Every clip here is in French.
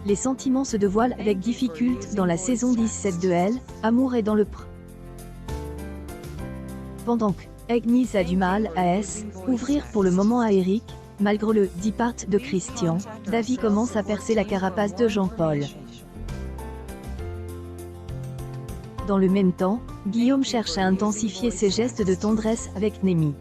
Les sentiments se dévoilent avec difficulté dans la saison 17 de Elle, Amour est dans le pré. Pendant que Agnes a du mal à ouvrir pour le moment à Eric, malgré le départ de Christian, David commence à percer la carapace de Jean-Paul. Dans le même temps, Guillaume cherche à intensifier ses gestes de tendresse avec Némi.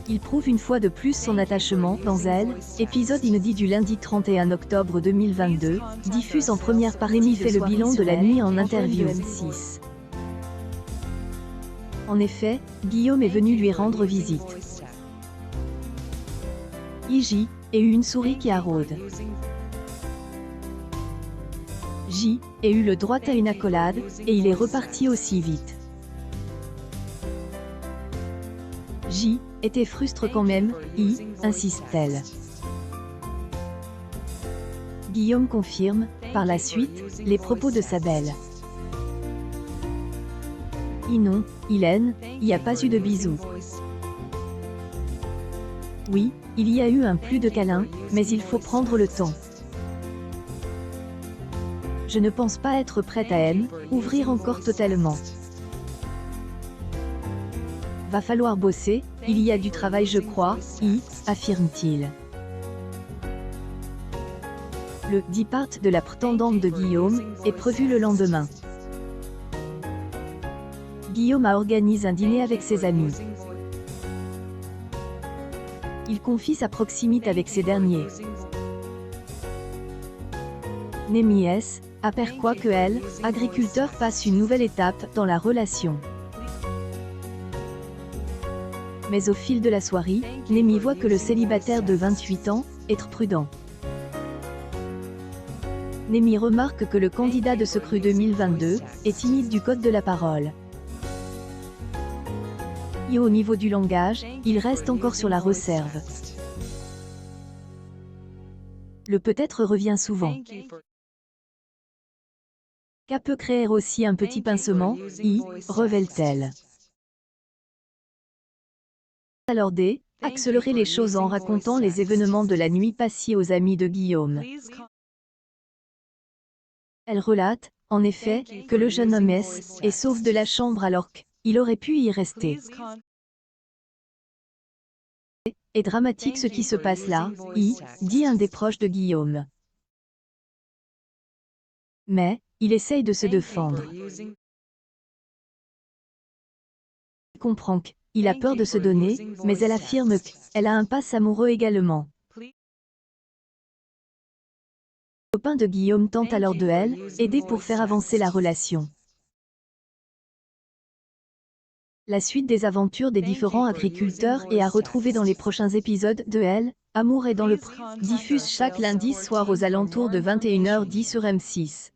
Il prouve une fois de plus son attachement dans Elle, épisode inédit du lundi 31 octobre 2022, diffuse en première par Némi fait le bilan de la nuit en interview M6. En effet, Guillaume est venu lui rendre visite. J et eu une souris qui arrode. J a eu le droit à une accolade, et il est reparti aussi vite. J était frustre quand même, insiste-t-elle. Guillaume confirme, par la suite, les propos de sa belle. Non, Hélène, il n'y a pas eu de bisous. Oui, il y a eu un plus de câlin, mais il faut prendre le temps. Je ne pense pas être prête à ouvrir encore totalement. Va falloir bosser, il y a du travail je crois, affirme-t-il. Le départ de la prétendante de Guillaume est prévu le lendemain. Guillaume a organisé un dîner avec ses amis. Il confie sa proximité avec ces derniers. Némi aperçoit que Elle, agriculteur, passe une nouvelle étape dans la relation. Mais au fil de la soirée, Némi voit que le célibataire de 28 ans est prudent. Némi remarque que le candidat de ce cru 2022 est timide du code de la parole. Et au niveau du langage, il reste encore sur la réserve. Le peut-être revient souvent. Qu'à peut créer aussi un petit pincement, révèle-t-elle. Alors accélérer les choses en racontant les événements de la nuit passée aux amis de Guillaume. Elle relate, en effet, que le jeune homme est sauve de la chambre alors qu'il aurait pu y rester. Et dramatique ce qui se passe là, dit un des proches de Guillaume. Mais, il essaye de se défendre. Il comprend qu'il a peur de se donner, mais elle affirme qu'elle a un passe amoureux également. Le copain de Guillaume tente alors de aider pour faire avancer la relation. La suite des aventures des différents agriculteurs est à retrouver dans les prochains épisodes de Elle, Amour est dans le pré, diffuse chaque lundi soir aux alentours de 21h10 sur M6.